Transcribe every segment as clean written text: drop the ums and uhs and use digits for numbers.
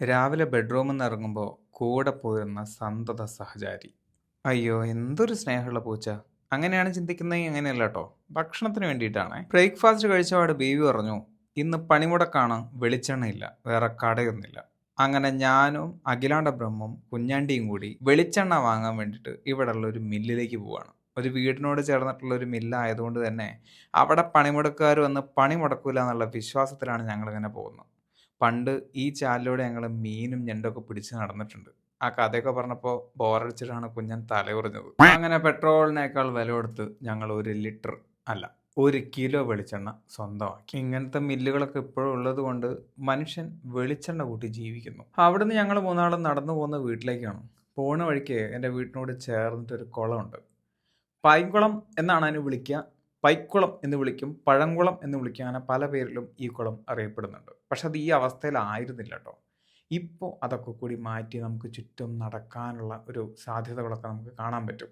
രാവിലെ ബെഡ്റൂമിൽ നിന്ന് ഇറങ്ങുമ്പോൾ കൂടെ പോരുന്ന സന്തത സഹചാരി. അയ്യോ എന്തൊരു സ്നേഹമുള്ള പൂച്ച. അങ്ങനെയാണ് ചിന്തിക്കുന്നത്, അങ്ങനെയല്ല കേട്ടോ. ഭക്ഷണത്തിന് വേണ്ടിയിട്ടാണ്. ബ്രേക്ക്ഫാസ്റ്റ് കഴിച്ചപാട് ബേബി പറഞ്ഞു, ഇന്ന് പണിമുടക്കാണ്, വെളിച്ചെണ്ണയില്ല, വേറെ കടയൊന്നുമില്ല. അങ്ങനെ ഞാനും അഖിലാണ്ട ബ്രഹ്മം കുഞ്ഞാണ്ടിയും കൂടി വെളിച്ചെണ്ണ വാങ്ങാൻ വേണ്ടിയിട്ട് ഇവിടെയുള്ള ഒരു മില്ലിലേക്ക് പോവാണ്. ഒരു വീടിനോട് ചേർന്നിട്ടുള്ള ഒരു മില്ലായതുകൊണ്ട് തന്നെ അവിടെ പണിമുടക്കുകാർ വന്ന് പണി മുടക്കൂല എന്നുള്ള വിശ്വാസത്തിലാണ് ഞങ്ങളിങ്ങനെ പോകുന്നത്. പണ്ട് ഈ ചാലിലൂടെ ഞങ്ങൾ മീനും ഞണ്ടൊക്കെ പിടിച്ച് നടന്നിട്ടുണ്ട്. ആ കഥയൊക്കെ പറഞ്ഞപ്പോൾ ബോറടിച്ചിട്ടാണ് കുഞ്ഞൻ തലയുറഞ്ഞത്. അങ്ങനെ പെട്രോളിനേക്കാൾ വില കൊടുത്ത് ഞങ്ങൾ 1 ലിറ്റർ അല്ല, 1 കിലോ വെളിച്ചെണ്ണ സ്വന്തമാക്കി. ഇങ്ങനത്തെ മില്ലുകളൊക്കെ ഇപ്പോഴും ഉള്ളത് കൊണ്ട് മനുഷ്യൻ വെളിച്ചെണ്ണ കൂട്ടി ജീവിക്കുന്നു. അവിടുന്ന് ഞങ്ങൾ മൂന്നാളും നടന്നു പോകുന്ന വീട്ടിലേക്കാണ്. പോണ വഴിക്ക് എൻ്റെ വീട്ടിനോട് ചേർന്നിട്ടൊരു കുളമുണ്ട്. പൈങ്കുളം എന്നാണ് അതിന് വിളിക്കുക. പൈക്കുളം എന്ന് വിളിക്കും, പഴങ്കുളം എന്ന് വിളിക്കും. അങ്ങനെ പല പേരിലും ഈ കുളം അറിയപ്പെടുന്നുണ്ട്. പക്ഷെ അത് ഈ അവസ്ഥയിലായിരുന്നില്ല കേട്ടോ. ഇപ്പോൾ അതൊക്കെ കൂടി മാറ്റി നമുക്ക് ചുറ്റും നടക്കാനുള്ള ഒരു സാധ്യതകളൊക്കെ നമുക്ക് കാണാൻ പറ്റും.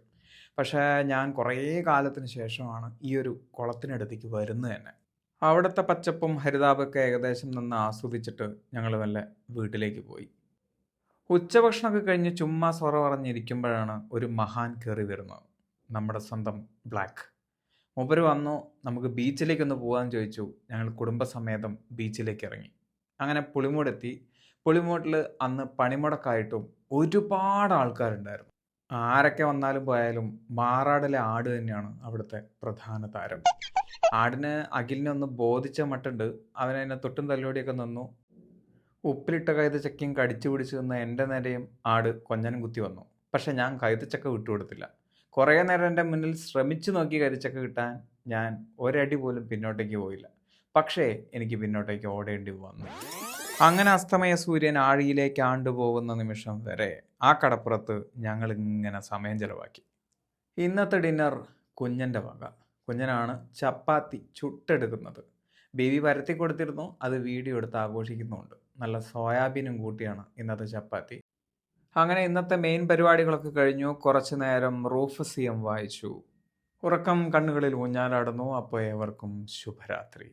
പക്ഷേ ഞാൻ കുറേ കാലത്തിന് ശേഷമാണ് ഈ ഒരു കുളത്തിനടുത്തേക്ക് വരുന്നത് തന്നെ. അവിടുത്തെ പച്ചപ്പും ഹരിതാപമൊക്കെ ഏകദേശം നിന്ന് ആസ്വദിച്ചിട്ട് ഞങ്ങൾ വല്ല വീട്ടിലേക്ക് പോയി. ഉച്ചഭക്ഷണമൊക്കെ കഴിഞ്ഞ് ചുമ്മാ സൊറ പറഞ്ഞിരിക്കുമ്പോഴാണ് ഒരു മഹാൻ കയറി വരുന്നത്. നമ്മുടെ സ്വന്തം ബ്ലാക്ക്. മൂപ്പര് വന്നു, നമുക്ക് ബീച്ചിലേക്കൊന്ന് പോകാമെന്ന് ചോദിച്ചു. ഞങ്ങൾ കുടുംബസമേതം ബീച്ചിലേക്ക് ഇറങ്ങി. അങ്ങനെ പുളിമൂടെത്തി. പുളിമൂട്ടിൽ അന്ന് പണിമുടക്കായിട്ടും ഒരുപാട് ആൾക്കാരുണ്ടായിരുന്നു. ആരൊക്കെ വന്നാലും പോയാലും മാറാടിലെ ആട് തന്നെയാണ് അവിടുത്തെ പ്രധാന താരം. ആടിന് അഖിലിനെ ഒന്ന് ബോധിച്ച മട്ടുണ്ട്. അവനതിനെ തൊട്ടും തല്ലോടിയൊക്കെ നിന്നു. ഉപ്പിലിട്ട കൈതച്ചക്കയും കടിച്ചു പിടിച്ച് നിന്ന് എൻ്റെ നേരെയും ആട് കൊഞ്ഞനും കുത്തി വന്നു. പക്ഷെ ഞാൻ കൈതച്ചക്ക വിട്ടുകൊടുത്തില്ല. കുറേ നേരം എൻ്റെ മുന്നിൽ ശ്രമിച്ചു നോക്കി കൈതച്ചക്ക കിട്ടാൻ. ഞാൻ ഒരടി പോലും പിന്നോട്ടേക്ക് പോയില്ല. പക്ഷേ എനിക്ക് പിന്നോട്ടേക്ക് ഓടേണ്ടി വന്നു. അങ്ങനെ അസ്തമയ സൂര്യൻ ആഴിയിലേക്ക് ആണ്ടുപോകുന്ന നിമിഷം വരെ ആ കടപ്പുറത്ത് ഞങ്ങൾ ഇങ്ങനെ സമയം ചെലവാക്കി. ഇന്നത്തെ ഡിന്നർ കുഞ്ഞൻ്റെ വക. കുഞ്ഞനാണ് ചപ്പാത്തി ചുട്ടെടുക്കുന്നത്. ബേബി പരത്തി കൊടുത്തിരുന്നു, അത് വീഡിയോ എടുത്ത് ആഘോഷിക്കുന്നുമുണ്ട്. നല്ല സോയാബീനും കൂട്ടിയാണ് ഇന്നത്തെ ചപ്പാത്തി. അങ്ങനെ ഇന്നത്തെ മെയിൻ പരിപാടികളൊക്കെ കഴിഞ്ഞു. കുറച്ചു നേരം റൂഫസിയം വായിച്ചു. ഉറക്കം കണ്ണുകളിൽ ഊഞ്ഞാലാടുന്നു. അപ്പോൾ ഏവർക്കും ശുഭരാത്രി.